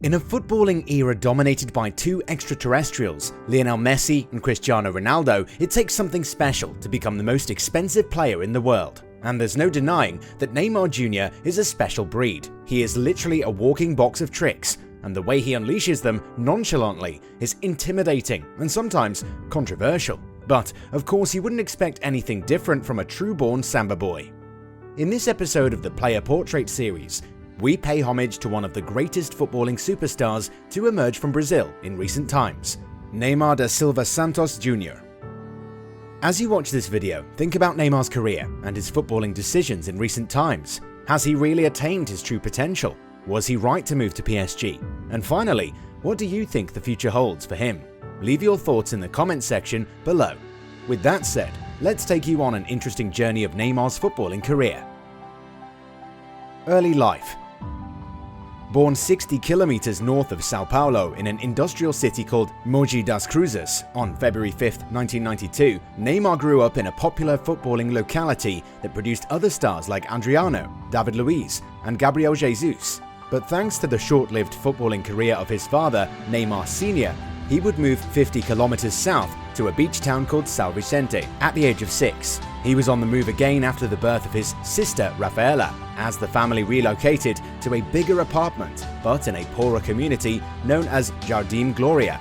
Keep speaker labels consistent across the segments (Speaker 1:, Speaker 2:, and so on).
Speaker 1: In a footballing era dominated by two extraterrestrials, Lionel Messi and Cristiano Ronaldo, it takes something special to become the most expensive player in the world. And there's no denying that Neymar Jr. is a special breed. He is literally a walking box of tricks, and the way he unleashes them nonchalantly is intimidating and sometimes controversial. But, of course, you wouldn't expect anything different from a true-born Samba boy. In this episode of the Player Portrait series, we pay homage to one of the greatest footballing superstars to emerge from Brazil in recent times, Neymar da Silva Santos Jr. As you watch this video, think about Neymar's career and his footballing decisions in recent times. Has he really attained his true potential? Was he right to move to PSG? And finally, what do you think the future holds for him? Leave your thoughts in the comments section below. With that said, let's take you on an interesting journey of Neymar's footballing career. Early life. Born 60 kilometers north of Sao Paulo in an industrial city called Mogi das Cruzes on February 5, 1992, Neymar grew up in a popular footballing locality that produced other stars like Adriano, David Luiz, and Gabriel Jesus. But thanks to the short-lived footballing career of his father, Neymar Sr., he would move 50 kilometers south to a beach town called São Vicente at the age of 6. He was on the move again after the birth of his sister Rafaela, as the family relocated to a bigger apartment, but in a poorer community known as Jardim Gloria.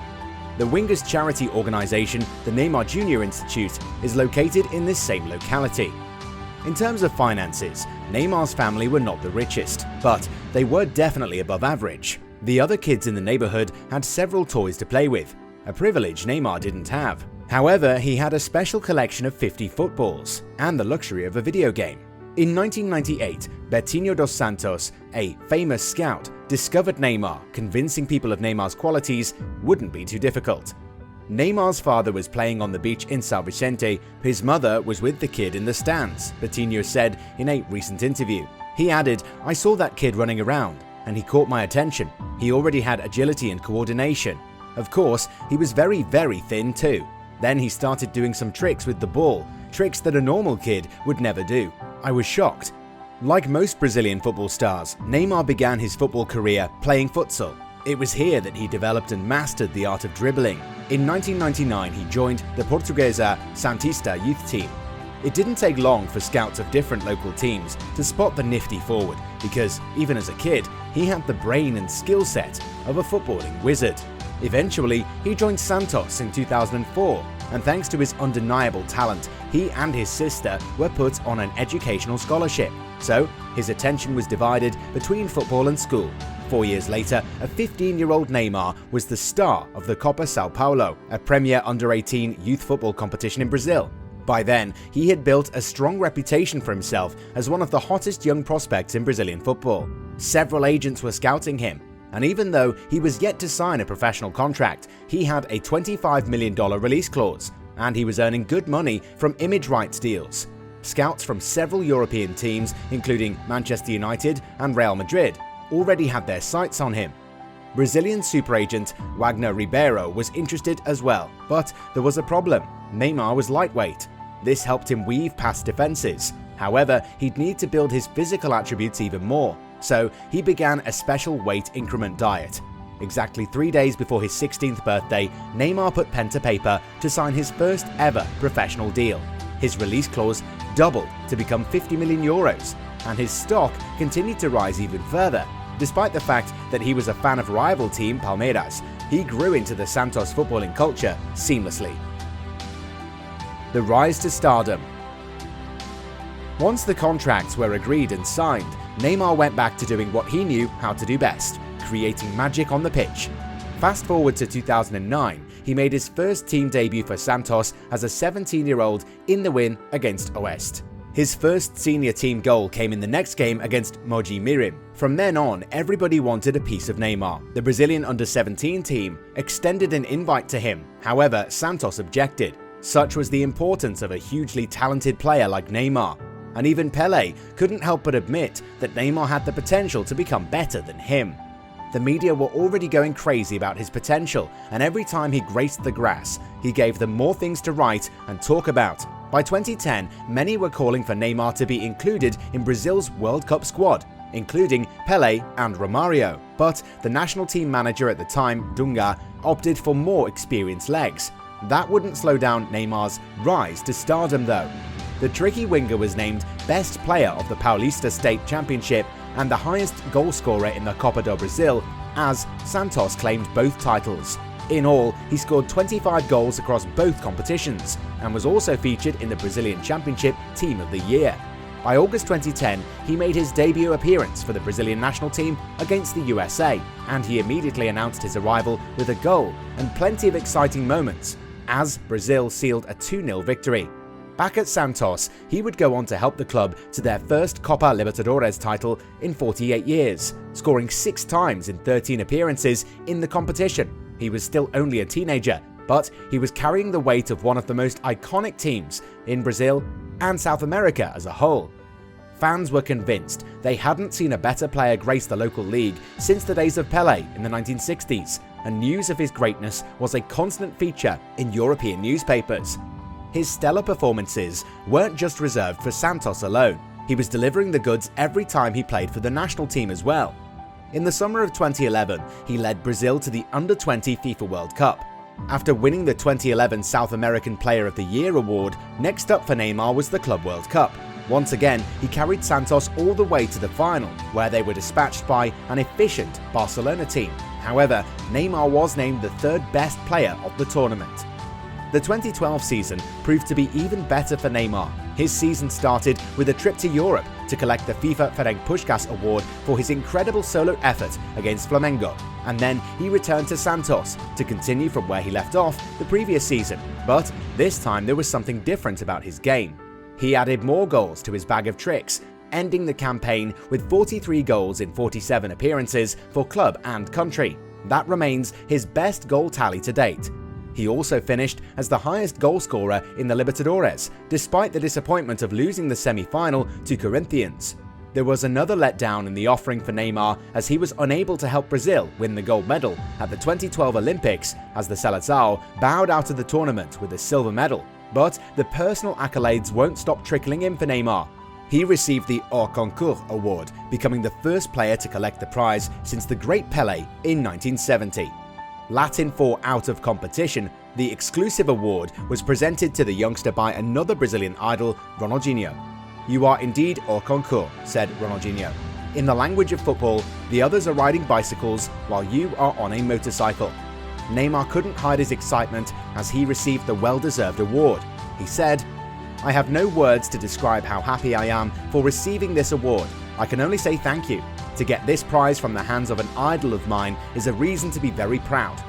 Speaker 1: The Wingers charity organization, the Neymar Jr. Institute, is located in this same locality. In terms of finances, Neymar's family were not the richest, but they were definitely above average. The other kids in the neighborhood had several toys to play with, a privilege Neymar didn't have. However, he had a special collection of 50 footballs and the luxury of a video game. In 1998, Betinho dos Santos, a famous scout, discovered Neymar, convincing people of Neymar's qualities wouldn't be too difficult. Neymar's father was playing on the beach in São Vicente. His mother was with the kid in the stands, Betinho said in a recent interview. He added, "I saw that kid running around, and he caught my attention. He already had agility and coordination. Of course, he was very thin too. Then he started doing some tricks with the ball, tricks that a normal kid would never do. I was shocked." Like most Brazilian football stars, Neymar began his football career playing futsal. It was here that he developed and mastered the art of dribbling. In 1999, he joined the Portuguesa Santista youth team. It didn't take long for scouts of different local teams to spot the nifty forward, because even as a kid, he had the brain and skill set of a footballing wizard. Eventually, he joined Santos in 2004, and thanks to his undeniable talent, he and his sister were put on an educational scholarship. So, his attention was divided between football and school. 4 years later, a 15-year-old Neymar was the star of the Copa Sao Paulo, a premier under-18 youth football competition in Brazil. By then, he had built a strong reputation for himself as one of the hottest young prospects in Brazilian football. Several agents were scouting him, and even though he was yet to sign a professional contract, he had a $25 million release clause, and he was earning good money from image rights deals. Scouts from several European teams, including Manchester United and Real Madrid, already had their sights on him. Brazilian super agent Wagner Ribeiro was interested as well, but there was a problem. Neymar was lightweight. This helped him weave past defenses. However, he'd need to build his physical attributes even more, so he began a special weight increment diet. Exactly 3 days before his 16th birthday, Neymar put pen to paper to sign his first ever professional deal. His release clause doubled to become 50 million euros, and his stock continued to rise even further. Despite the fact that he was a fan of rival team Palmeiras, he grew into the Santos footballing culture seamlessly. The rise to stardom. Once the contracts were agreed and signed, Neymar went back to doing what he knew how to do best, creating magic on the pitch. Fast forward to 2009, he made his first team debut for Santos as a 17-year-old in the win against Oeste. His first senior team goal came in the next game against Mogi Mirim. From then on, everybody wanted a piece of Neymar. The Brazilian under-17 team extended an invite to him. However, Santos objected. Such was the importance of a hugely talented player like Neymar. And even Pelé couldn't help but admit that Neymar had the potential to become better than him. The media were already going crazy about his potential, and every time he graced the grass, he gave them more things to write and talk about. By 2010, many were calling for Neymar to be included in Brazil's World Cup squad. including Pelé and Romario, but the national team manager at the time, Dunga, opted for more experienced legs. That wouldn't slow down Neymar's rise to stardom though. The tricky winger was named Best Player of the Paulista State Championship and the highest goal scorer in the Copa do Brasil, as Santos claimed both titles. In all, he scored 25 goals across both competitions and was also featured in the Brazilian Championship Team of the Year. By August 2010, he made his debut appearance for the Brazilian national team against the USA, and he immediately announced his arrival with a goal and plenty of exciting moments, as Brazil sealed a 2-0 victory. Back at Santos, he would go on to help the club to their first Copa Libertadores title in 48 years, scoring 6 times in 13 appearances in the competition. He was still only a teenager, but he was carrying the weight of one of the most iconic teams in Brazil and South America as a whole. Fans were convinced they hadn't seen a better player grace the local league since the days of Pelé in the 1960s, and news of his greatness was a constant feature in European newspapers. His stellar performances weren't just reserved for Santos alone. He was delivering the goods every time he played for the national team as well. In the summer of 2011, he led Brazil to the Under-20 FIFA World Cup. After winning the 2011 South American Player of the Year award, next up for Neymar was the Club World Cup. Once again, he carried Santos all the way to the final, where they were dispatched by an efficient Barcelona team. However, Neymar was named the third best player of the tournament. The 2012 season proved to be even better for Neymar. His season started with a trip to Europe to collect the FIFA Ferenc Puskás award for his incredible solo effort against Flamengo, and then he returned to Santos to continue from where he left off the previous season. But this time there was something different about his game. He added more goals to his bag of tricks, ending the campaign with 43 goals in 47 appearances for club and country. That remains his best goal tally to date. He also finished as the highest goal scorer in the Libertadores, despite the disappointment of losing the semi-final to Corinthians. There was another letdown in the offering for Neymar, as he was unable to help Brazil win the gold medal at the 2012 Olympics, as the Seleção bowed out of the tournament with a silver medal. But the personal accolades won't stop trickling in for Neymar. He received the Hors Concours award, becoming the first player to collect the prize since the great Pelé in 1970. Latin for out of competition, the exclusive award was presented to the youngster by another Brazilian idol, Ronaldinho. "You are indeed hors concours," said Ronaldinho. "In the language of football, the others are riding bicycles while you are on a motorcycle." Neymar couldn't hide his excitement as he received the well-deserved award. He said, "I have no words to describe how happy I am for receiving this award. I can only say thank you. To get this prize from the hands of an idol of mine is a reason to be very proud."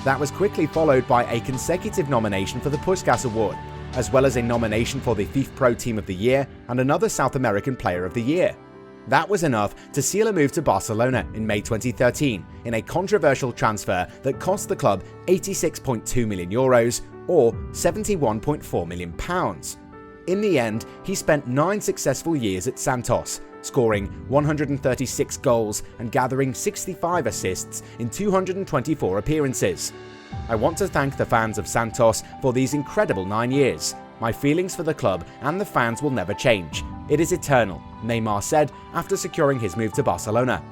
Speaker 1: That was quickly followed by a consecutive nomination for the Puskás Award, as well as a nomination for the FIFA Pro Team of the Year and another South American Player of the Year. That was enough to seal a move to Barcelona in May 2013 in a controversial transfer that cost the club €86.2 million or £71.4 million. In the end, he spent 9 successful years at Santos, scoring 136 goals and gathering 65 assists in 224 appearances. "I want to thank the fans of Santos for these incredible 9 years. My feelings for the club and the fans will never change. It is eternal," Neymar said after securing his move to Barcelona.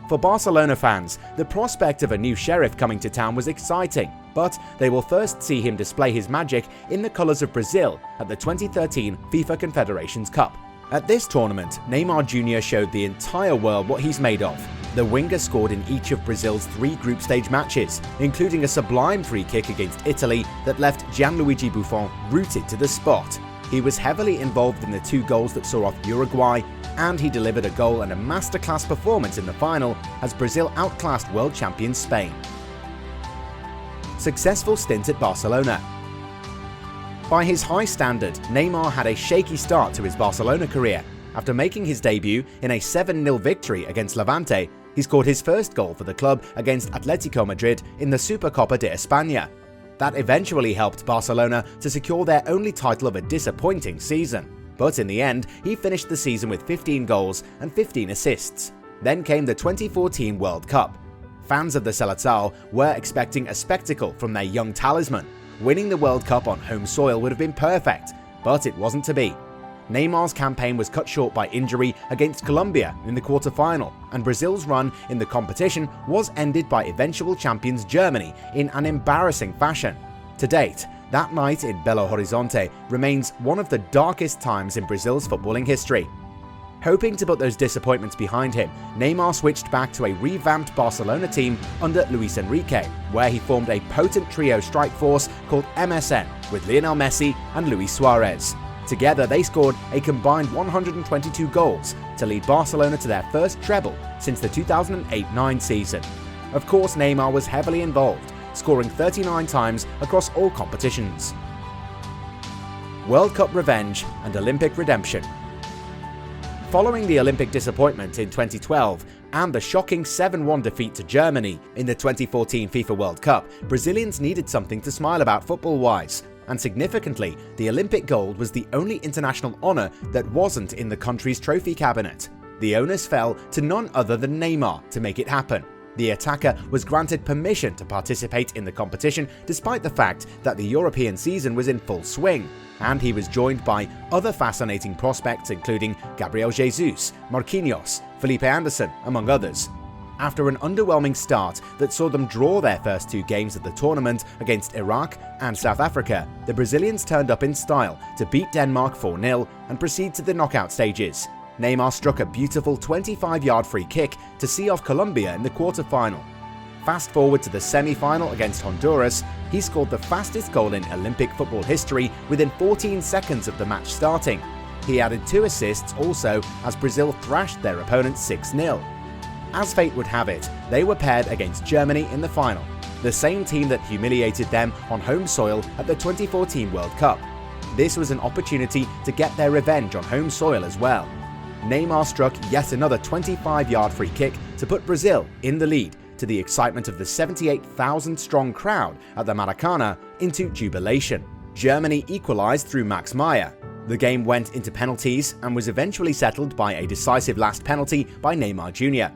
Speaker 1: For Barcelona fans, the prospect of a new sheriff coming to town was exciting, but they will first see him display his magic in the colours of Brazil at the 2013 FIFA Confederations Cup. At this tournament, Neymar Jr showed the entire world what he's made of. The winger scored in each of Brazil's 3 group stage matches, including a sublime free kick against Italy that left Gianluigi Buffon rooted to the spot. He was heavily involved in the 2 goals that saw off Uruguay, and he delivered a goal and a masterclass performance in the final as Brazil outclassed world champion Spain. Successful stint at Barcelona. By his high standard, Neymar had a shaky start to his Barcelona career. After making his debut in a 7-0 victory against Levante, he scored his first goal for the club against Atletico Madrid in the Supercopa de España. That eventually helped Barcelona to secure their only title of a disappointing season. But in the end, he finished the season with 15 goals and 15 assists. Then came the 2014 World Cup. Fans of the Seleção were expecting a spectacle from their young talisman. Winning the World Cup on home soil would have been perfect, but it wasn't to be. Neymar's campaign was cut short by injury against Colombia in the quarter-final, and Brazil's run in the competition was ended by eventual champions Germany in an embarrassing fashion. To date, that night in Belo Horizonte remains one of the darkest times in Brazil's footballing history. Hoping to put those disappointments behind him, Neymar switched back to a revamped Barcelona team under Luis Enrique, where he formed a potent trio strike force called MSN with Lionel Messi and Luis Suarez. Together they scored a combined 122 goals to lead Barcelona to their first treble since the 2008-09 season. Of course, Neymar was heavily involved, scoring 39 times across all competitions. World Cup revenge and Olympic redemption. Following the Olympic disappointment in 2012 and the shocking 7-1 defeat to Germany in the 2014 FIFA World Cup, Brazilians needed something to smile about football-wise. And significantly, the Olympic gold was the only international honour that wasn't in the country's trophy cabinet. The onus fell to none other than Neymar to make it happen. The attacker was granted permission to participate in the competition despite the fact that the European season was in full swing, and he was joined by other fascinating prospects including Gabriel Jesus, Marquinhos, Felipe Anderson, among others. After an underwhelming start that saw them draw their first 2 games of the tournament against Iraq and South Africa, the Brazilians turned up in style to beat Denmark 4-0 and proceed to the knockout stages. Neymar struck a beautiful 25-yard free kick to see off Colombia in the quarter-final. Fast forward to the semi-final against Honduras, he scored the fastest goal in Olympic football history within 14 seconds of the match starting. He added 2 assists also as Brazil thrashed their opponents 6-0. As fate would have it, they were paired against Germany in the final, the same team that humiliated them on home soil at the 2014 World Cup. This was an opportunity to get their revenge on home soil as well. Neymar struck yet another 25-yard free kick to put Brazil in the lead, to the excitement of the 78,000-strong crowd at the Maracanã into jubilation. Germany equalised through Max Meyer. The game went into penalties and was eventually settled by a decisive last penalty by Neymar Jr.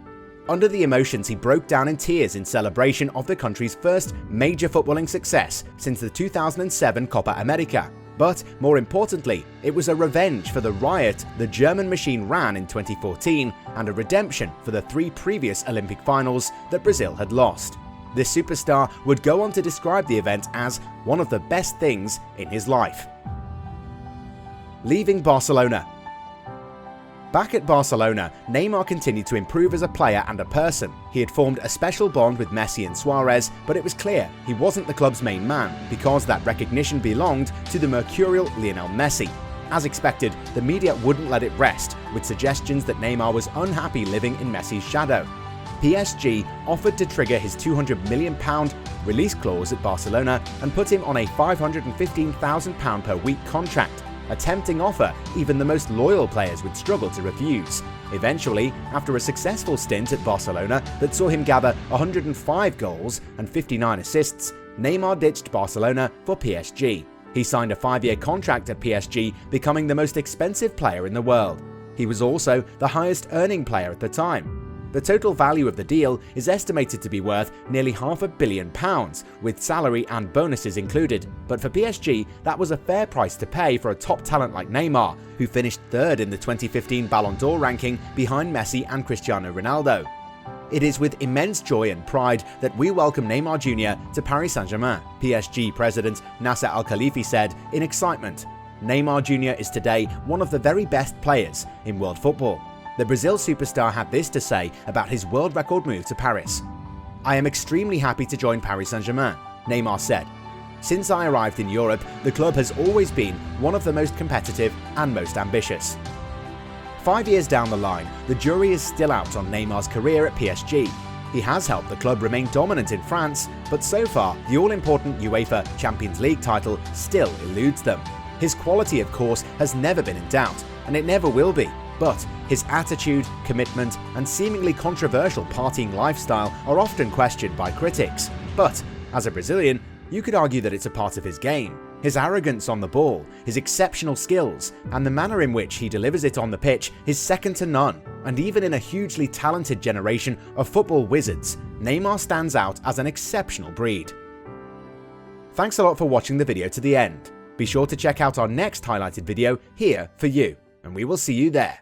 Speaker 1: Under the emotions, he broke down in tears in celebration of the country's first major footballing success since the 2007 Copa America. But more importantly, it was a revenge for the riot the German machine ran in 2014 and a redemption for the 3 previous Olympic finals that Brazil had lost. This superstar would go on to describe the event as one of the best things in his life. Leaving Barcelona. Back at Barcelona, Neymar continued to improve as a player and a person. He had formed a special bond with Messi and Suarez, but it was clear he wasn't the club's main man because that recognition belonged to the mercurial Lionel Messi. As expected, the media wouldn't let it rest, with suggestions that Neymar was unhappy living in Messi's shadow. PSG offered to trigger his £200 million release clause at Barcelona and put him on a £515,000 per week contract. A tempting offer even the most loyal players would struggle to refuse. Eventually, after a successful stint at Barcelona that saw him gather 105 goals and 59 assists, Neymar ditched Barcelona for PSG. He signed a 5-year contract at PSG, becoming the most expensive player in the world. He was also the highest earning player at the time. The total value of the deal is estimated to be worth nearly £500 million, with salary and bonuses included. But for PSG, that was a fair price to pay for a top talent like Neymar, who finished 3rd in the 2015 Ballon d'Or ranking behind Messi and Cristiano Ronaldo. It is with immense joy and pride that we welcome Neymar Jr. to Paris Saint-Germain, PSG president Nasser Al-Khelaifi said in excitement. Neymar Jr. is today one of the very best players in world football. The Brazil superstar had this to say about his world record move to Paris. "I am extremely happy to join Paris Saint-Germain," Neymar said. "Since I arrived in Europe, the club has always been one of the most competitive and most ambitious." 5 years down the line, the jury is still out on Neymar's career at PSG. He has helped the club remain dominant in France, but so far, the all-important UEFA Champions League title still eludes them. His quality, of course, has never been in doubt, and it never will be. But his attitude, commitment, and seemingly controversial partying lifestyle are often questioned by critics. But, as a Brazilian, you could argue that it's a part of his game. His arrogance on the ball, his exceptional skills, and the manner in which he delivers it on the pitch is second to none. And even in a hugely talented generation of football wizards, Neymar stands out as an exceptional breed. Thanks a lot for watching the video to the end. Be sure to check out our next highlighted video here for you, and we will see you there.